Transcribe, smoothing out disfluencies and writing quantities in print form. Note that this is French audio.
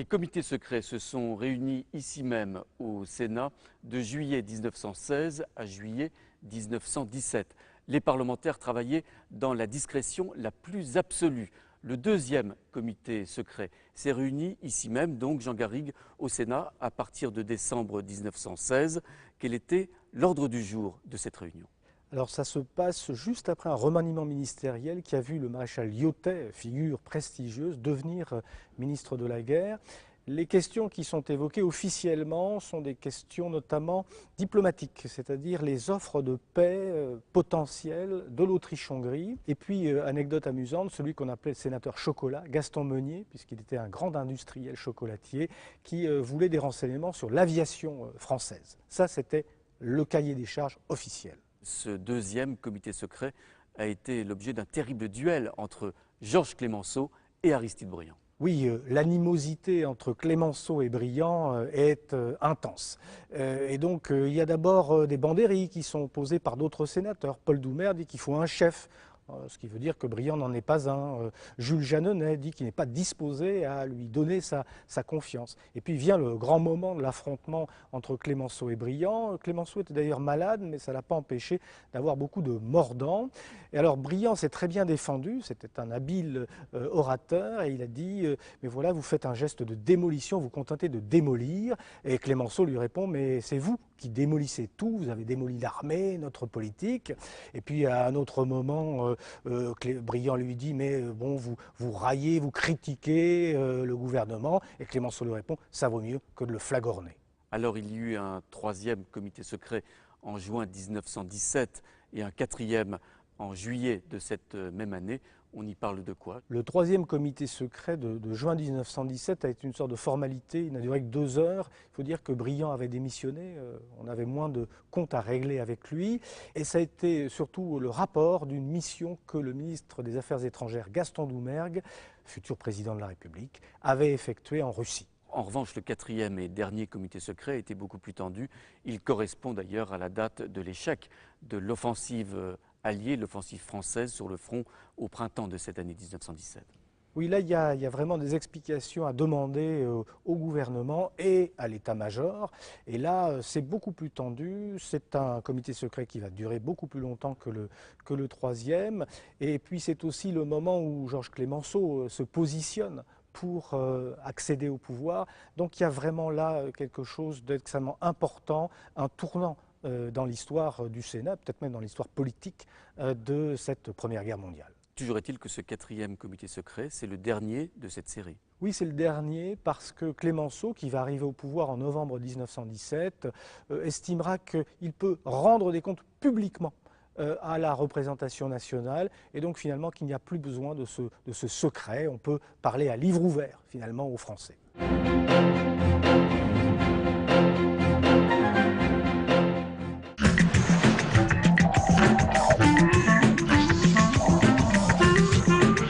Les comités secrets se sont réunis ici même au Sénat de juillet 1916 à juillet 1917. Les parlementaires travaillaient dans la discrétion la plus absolue. Le deuxième comité secret s'est réuni ici même, donc Jean Garrigue, au Sénat, à partir de décembre 1916. Quel était l'ordre du jour de cette réunion? Alors ça se passe juste après un remaniement ministériel qui a vu le maréchal Lyautey, figure prestigieuse, devenir ministre de la guerre. Les questions qui sont évoquées officiellement sont des questions notamment diplomatiques, c'est-à-dire les offres de paix potentielles de l'Autriche-Hongrie. Et puis, anecdote amusante, celui qu'on appelait le sénateur Chocolat, Gaston Meunier, puisqu'il était un grand industriel chocolatier, qui voulait des renseignements sur l'aviation française. Ça, c'était le cahier des charges officiel. Ce deuxième comité secret a été l'objet d'un terrible duel entre Georges Clemenceau et Aristide Briand. Oui, l'animosité entre Clemenceau et Briand est intense. Et donc, il y a d'abord des banderilles qui sont posées par d'autres sénateurs. Paul Doumer dit qu'il faut un chef, ce qui veut dire que Briand n'en est pas un. Jules Jeanneney dit qu'il n'est pas disposé à lui donner sa confiance. Et puis vient le grand moment de l'affrontement entre Clemenceau et Briand. Clemenceau était d'ailleurs malade, mais ça ne l'a pas empêché d'avoir beaucoup de mordants. Et alors Briand s'est très bien défendu, c'était un habile orateur, et il a dit mais voilà, vous faites un geste de démolition, vous vous contentez de démolir. Et Clemenceau lui répond mais c'est vous qui démolissez tout, vous avez démoli l'armée, notre politique. Et puis à un autre moment, Briand lui dit mais bon, vous raillez, vous critiquez le gouvernement. Et Clemenceau lui répond ça vaut mieux que de le flagorner. Alors il y eut un troisième comité secret en juin 1917 et un quatrième en juillet de cette même année. On y parle de quoi? Le troisième comité secret de juin 1917 a été une sorte de formalité, il n'a duré que 2 heures. Il faut dire que Briand avait démissionné, on avait moins de comptes à régler avec lui. Et ça a été surtout le rapport d'une mission que le ministre des Affaires étrangères, Gaston Doumergue, futur président de la République, avait effectuée en Russie. En revanche, le quatrième et dernier comité secret était beaucoup plus tendu. Il correspond d'ailleurs à la date de l'échec de l'offensive alliée, l'offensive française sur le front au printemps de cette année 1917. Oui, là, il y a vraiment des explications à demander au gouvernement et à l'état-major. Et là, c'est beaucoup plus tendu. C'est un comité secret qui va durer beaucoup plus longtemps que le troisième. Et puis, c'est aussi le moment où Georges Clemenceau se positionne pour accéder au pouvoir. Donc, il y a vraiment là quelque chose d'extrêmement important, un tournant dans l'histoire du Sénat, peut-être même dans l'histoire politique de cette Première Guerre mondiale. Toujours est-il que ce quatrième comité secret, c'est le dernier de cette série. Oui, c'est le dernier parce que Clemenceau, qui va arriver au pouvoir en novembre 1917, estimera qu'il peut rendre des comptes publiquement à la représentation nationale et donc finalement qu'il n'y a plus besoin de ce secret. On peut parler à livre ouvert finalement aux Français.